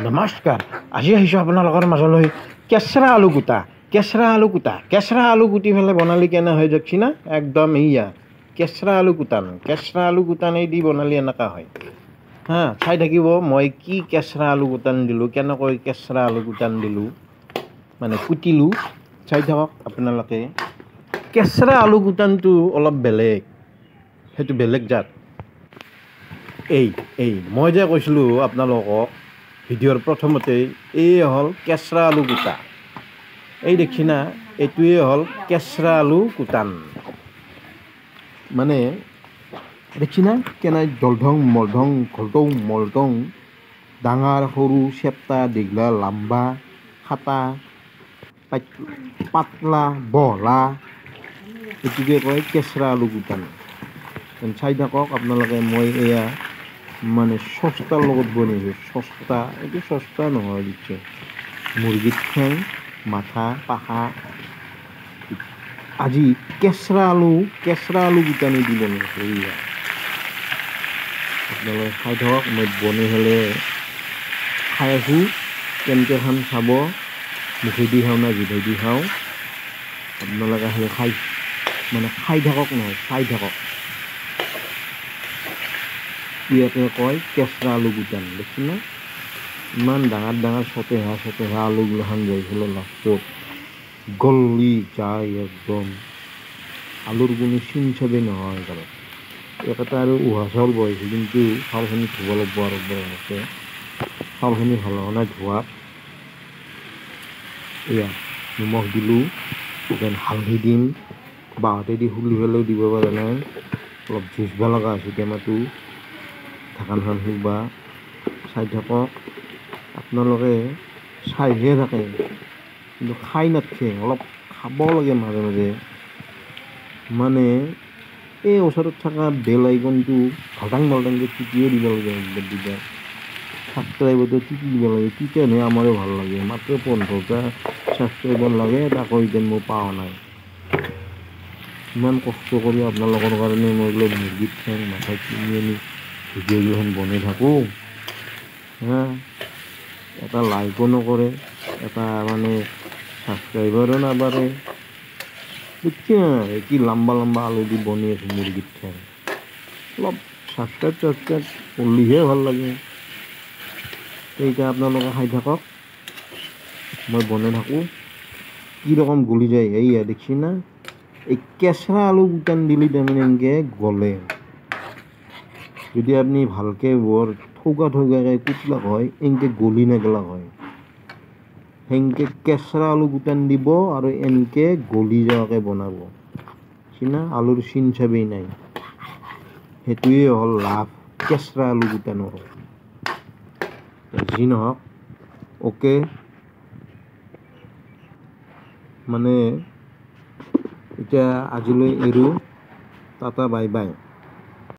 নমস্কাৰ আজি আহিছোঁ আপোনালোকৰ মাজলৈ কেঁচৰা আলু কুটি পেলাই বনালি কেনে হয় যাওকচি না একদম এইয়া কেঁচৰা আলু কুটান এই দি বনালি এনেকুৱা হয় হা চাই থাকিব মই কি কেঁচৰা আলু কুটান দিলোঁ কেনেকৈ কেঁচৰা আলু কুটান দিলোঁ মানে কুটিলোঁ চাই থাকক আপোনালোকে কেঁচৰা আলু কুটানটো অলপ বেলেগ সেইটো বেলেগ জাত এই মই যে কৈছিলোঁ আপোনালোকক ভিডিঅ'ৰ প্ৰথমতে এই হ'ল কেঁচৰা আলু কুটা এই দেখি না এইটোৱে হ'ল কেঁচৰা আলু কুটান মানে দেখি না কেনে জলধং মলধং ঘলটং মলটং ডাঙৰ সৰু চেপ্তা দীঘলা লাম্বা খাটা পাতলা বহলা এইটোকে কয় কেঁচৰা আলু কুটান চাই থাকক আপোনালোকে মই এয়া মানে সস্তাৰ লগত বনাইছোঁ এইটো সস্তা নহয় দিছে মুৰ্গীৰ ঠেং মাথা পাখা আজি কেঁচৰা আলু কুটানি দি বনাইছোঁ এয়া আপোনালোকে খাই থাকক মই বনাই পেলাই খাই আছোঁ কেনেকৈ খাম চাব মুখেদি খাওঁ না জিভেদি খাওঁ আপোনালোকে খাই থাকক নহয় চাই থাকক ইয়াতে কয় কেঁচৰা আলু কুটান দেখছি না ইমান ডাঙৰ চতেহা আলুগিলাখান যাই পেলাই লাষ্টত গলি যায় একদম আলুৰ কোনো চিন চাবি নহয় কাৰণ এটা আৰু উহা চাউল বহাইছোঁ কিন্তু চাউলখিনি ধুব লাগিব আৰু আছে চাউলখিনি ভাল হোৱা নাই ধোৱাত এয়া নিমখ দিলোঁ দেন হালধি দিম বাঁহতেদি খুলি পেলাইও দিব পৰা নাই অলপ জুইচব লগা আছে টেমাটো ঢাকানখন শুবা চাই থাকক আপোনালোকে চাইহে থাকে কিন্তু খাই নাথাকে অলপ খাব লাগে মাজে মাজে মানে এই ওচৰত থকা বেল আইকনটো ঘাটাং মালটাংকৈ টিপিও দিব লাগে একবাৰ দুবাৰ ছাবস্ক্ৰাইবতো টিপি দিব লাগে তেতিয়াহে আমাৰো ভাল লাগে মাত্ৰ 15টা ছাবস্ক্ৰাইবাৰ লাগে তাকো এতিয়া মই পোৱা নাই ইমান কষ্ট কৰি আপোনালোকৰ কাৰণে মই বোলে মুৰ্গীৰ ঠেং মাথা কিনি আনি ভিডিঅ'গিলাখন বনাই থাকোঁ হা এটা লাইকো নকৰে এটা মানে ছাবস্ক্ৰাইবাৰো নাবাঢ়ে বুজিছে কি লম্বা আলু দি বনাই আছোঁ মুৰ্গীৰ ঠেং অলপ ছাবস্ক্ৰাইব কৰিলেহে ভাল লাগে এতিয়া আপোনালোকে খাই থাকক মই বনাই থাকোঁ কি ৰকম গলি যায় এইয়া দেখছি না এই কেঁচৰা আলু কুটান দিলে তাৰমানে এনেকৈ গলে যদি আপুনি ভালকৈ বৰ ঠৌগাকৈ কুটলাক হয় এনেকৈ গলি নেগেলাক হয় সেনেকৈ কেঁচৰা আলু কুটান দিব আৰু এনেকৈ গলি যোৱাকৈ বনাব চিনা আলুৰ চিন চাবেই নাই সেইটোৱে হ'ল লাভ কেঁচৰা আলু কুটানৰ যি নহওক অ'কে মানে এতিয়া আজিলৈ এৰোঁ টাটা বাই বাই